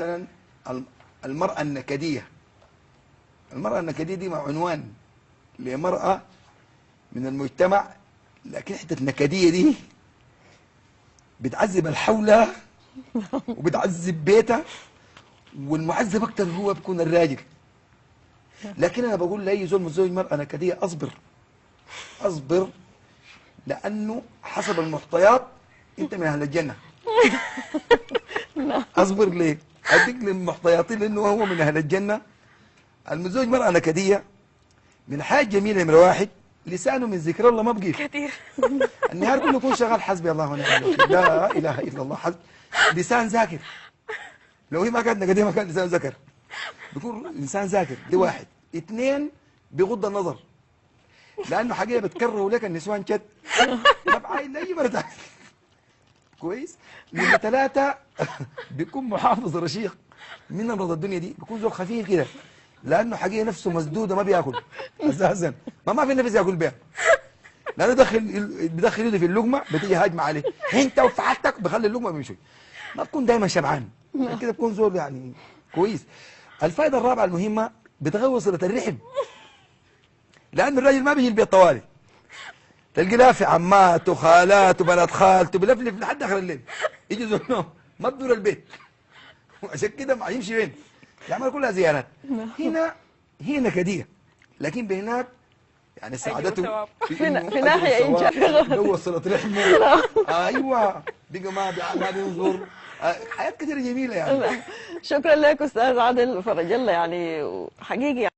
مثلا المرأة النكدية. المرأة النكدية دي عنوان لمرأة من المجتمع، لكن حتة النكدية دي بتعذب الحولة وبتعذب بيتها، والمعذب اكتر هو بيكون الراجل. لكن انا بقول لاي زول متزوج مرأة نكدية اصبر اصبر، لانه حسب المعطيات انت من اهل الجنة. اصبر ليه؟ اديك للمعطياتين، لانه هو من اهل الجنة. المتزوج مرأة نكدية من حاجة جميلة نمرة واحد، لسانه من ذكر الله ما بقيف كثير. النهار كله يكون شغال حسبي الله ونعم الوكيل، لا اله الا الله، حسب لسان ذاكر. لو هي ما كانت نكدية ما كان لسان ذكر، بيكون انسان ذاكر. دي واحد. اثنين، بيغض النظر، لانه حقيقة بتكرهوا لك النسوان شد ما بعاين اي مرة كويس. من ثلاثة بيكون محافظ رشيق من امراض الدنيا دي، بيكون زول خفيف كده، لانه حقيقة نفسه مسدودة ما بياكل اساسا، ما في نفس ياكل بيها، لانه بدخل يده في اللقمة بتيجي هاجمة عليه انت وفعلتك، بخلي اللقمة بيمشي، ما بكون دايما شبعان كده، بكون زول يعني كويس. الفائدة الرابعة المهمة، بتغوص صلة الرحم، لأن الراجل ما بيجي البيت طوالي، تلقي لا في عمات وخالات وبنات خالته بلفلف لحد آخر الليل، يجي زول ما بدور البيت وعشان كده ما يمشي وين، يعمل كلها زيارات. هنا هي نكدية، لكن بهناك يعني سعادته في ناحية إيجابية، جوه صلة رحمه. أيوه بقى ما بينظر، حياة كثيرة جميلة يعني. شكرا لك أستاذ عادل فرج الله، يعني حقيقي